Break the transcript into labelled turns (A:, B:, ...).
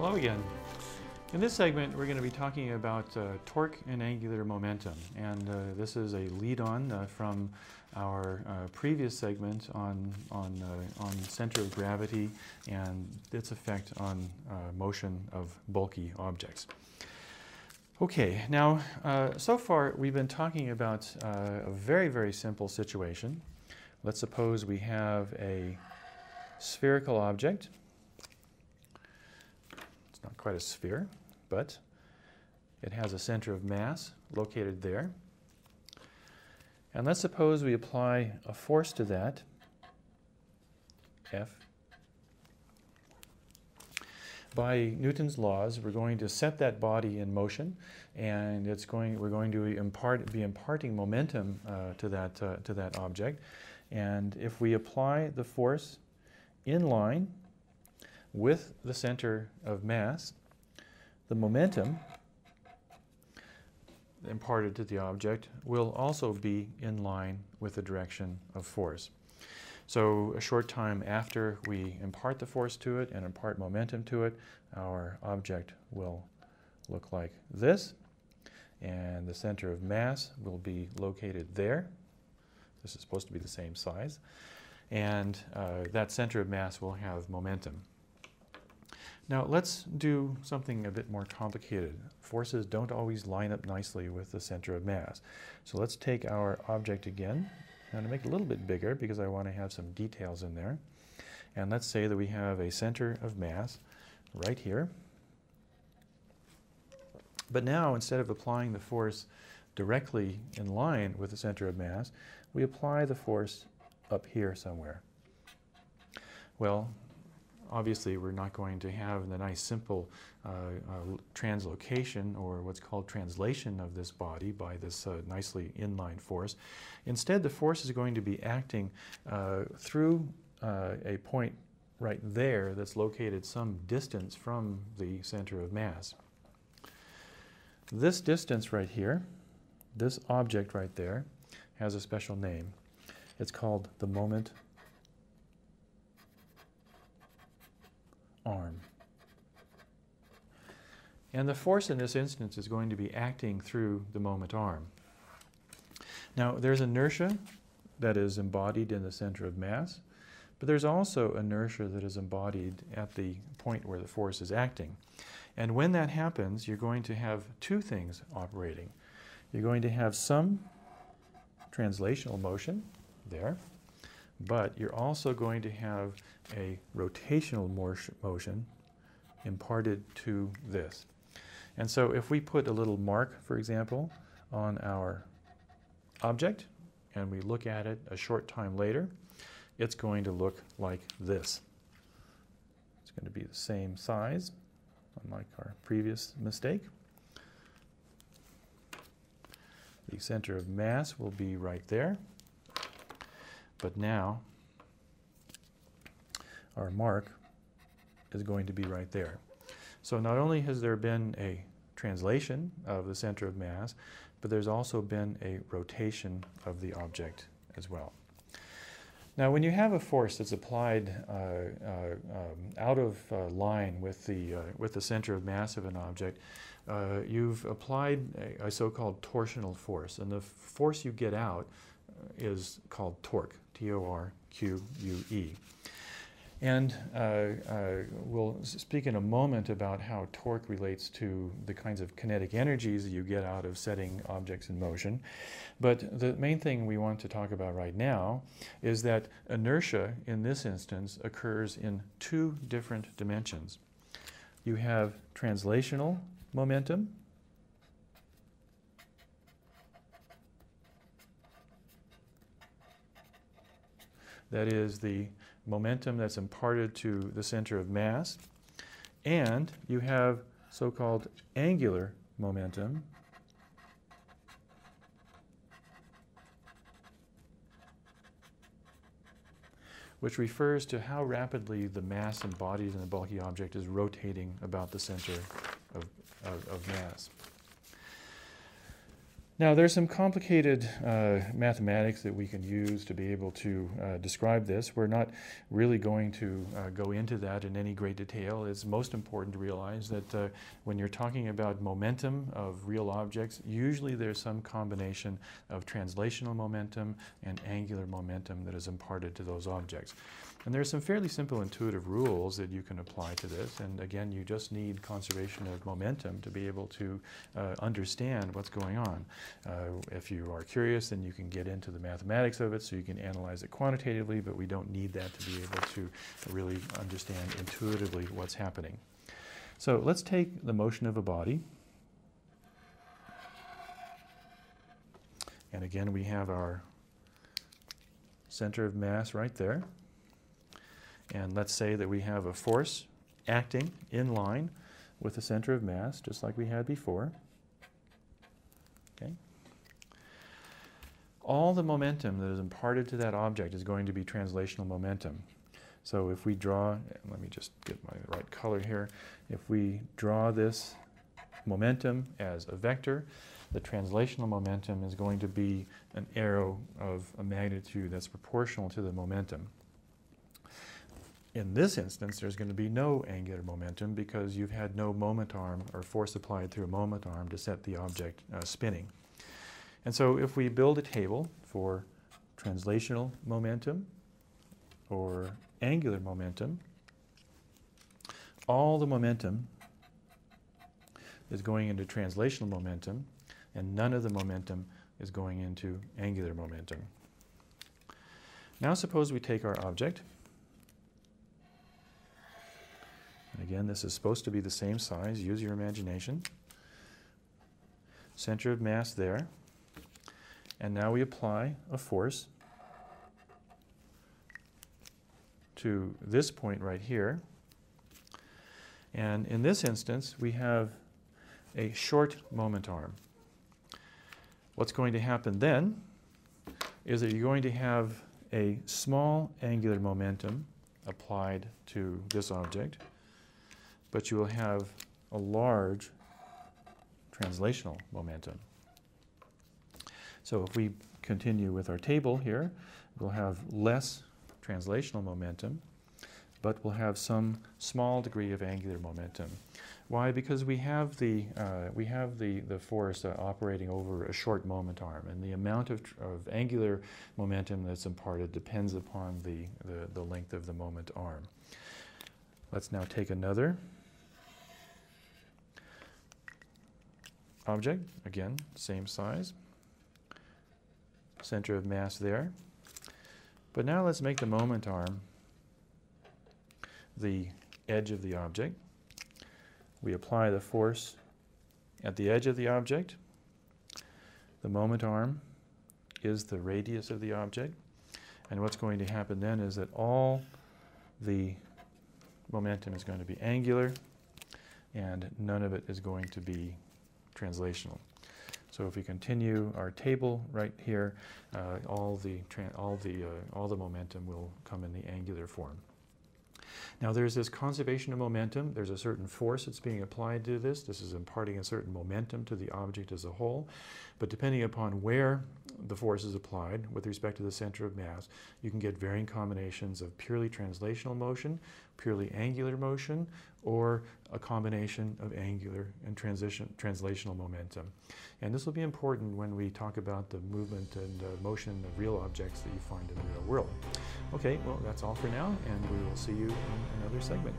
A: Hello again. In this segment, we're going to be talking about torque and angular momentum, and this is a lead-on from our previous segment on center of gravity and its effect on motion of bulky objects. Okay, now so far we've been talking about a very, very simple situation. Let's suppose we have a spherical object. It's not quite a sphere, but it has a center of mass located there. And let's suppose we apply a force to that, F. By Newton's laws, we're going to set that body in motion, and we're going to be imparting momentum to that object. And if we apply the force in line with the center of mass, the momentum imparted to the object will also be in line with the direction of force. So a short time after we impart the force to it and impart momentum to it, our object will look like this, and the center of mass will be located there. This is supposed to be the same size, and that center of mass will have momentum. Now let's do something a bit more complicated. Forces don't always line up nicely with the center of mass. So let's take our object again. I'm going to make it a little bit bigger because I want to have some details in there. And let's say that we have a center of mass right here. But now, instead of applying the force directly in line with the center of mass, we apply the force up here somewhere. Well, obviously, we're not going to have the nice simple translocation, or what's called translation, of this body by this nicely inline force. Instead, the force is going to be acting through a point right there that's located some distance from the center of mass. This distance right here, this object right there, has a special name. It's called the moment arm. And the force in this instance is going to be acting through the moment arm. Now, there's inertia that is embodied in the center of mass, but there's also inertia that is embodied at the point where the force is acting. And when that happens, you're going to have two things operating. You're going to have some translational motion there, but you're also going to have a rotational motion imparted to this. And so if we put a little mark, for example, on our object, and we look at it a short time later, it's going to look like this. It's going to be the same size, unlike our previous mistake. The center of mass will be right there, but now our mark is going to be right there. So not only has there been a translation of the center of mass, but there's also been a rotation of the object as well. Now, when you have a force that's applied out of line with the center of mass of an object, you've applied a so-called torsional force, and the force you get out is called torque, T-O-R-Q-U-E. And we'll speak in a moment about how torque relates to the kinds of kinetic energies that you get out of setting objects in motion. But the main thing we want to talk about right now is that inertia in this instance occurs in two different dimensions. You have translational momentum, that is the momentum that's imparted to the center of mass, and you have so-called angular momentum, which refers to how rapidly the mass embodied in the bulky object is rotating about the center of mass. Now, there's some complicated mathematics that we can use to be able to describe this. We're not really going to go into that in any great detail. It's most important to realize that when you're talking about momentum of real objects, usually there's some combination of translational momentum and angular momentum that is imparted to those objects. And there's some fairly simple intuitive rules that you can apply to this. And again, you just need conservation of momentum to be able to understand what's going on. If you are curious, then you can get into the mathematics of it so you can analyze it quantitatively, but we don't need that to be able to really understand intuitively what's happening. So let's take the motion of a body. And again, we have our center of mass right there. And let's say that we have a force acting in line with the center of mass, just like we had before. Okay. All the momentum that is imparted to that object is going to be translational momentum. So if we draw, let me just get my right color here. If we draw this momentum as a vector, the translational momentum is going to be an arrow of a magnitude that's proportional to the momentum. In this instance, there's going to be no angular momentum because you've had no moment arm or force applied through a moment arm to set the object spinning. And so if we build a table for translational momentum or angular momentum, all the momentum is going into translational momentum and none of the momentum is going into angular momentum. Now suppose we take our object. And again, this is supposed to be the same size. Use your imagination. Center of mass there. And now we apply a force to this point right here. And in this instance, we have a short moment arm. What's going to happen then is that you're going to have a small angular momentum applied to this object, but you will have a large translational momentum. So if we continue with our table here, we'll have less translational momentum, but we'll have some small degree of angular momentum. Why? Because we have the force operating over a short moment arm, and the amount of angular momentum that's imparted depends upon the length of the moment arm. Let's now take another object, again, same size, center of mass there. But now let's make the moment arm the edge of the object. We apply the force at the edge of the object. The moment arm is the radius of the object. And what's going to happen then is that all the momentum is going to be angular and none of it is going to be translational. So if we continue our table right here, all the momentum will come in the angular form. Now there's this conservation of momentum. There's a certain force that's being applied to this. This is imparting a certain momentum to the object as a whole. But depending upon where the force is applied with respect to the center of mass, you can get varying combinations of purely translational motion, purely angular motion, or a combination of angular and translational momentum. And this will be important when we talk about the movement and motion of real objects that you find in the real world. Okay, well, that's all for now, and we will see you in another segment.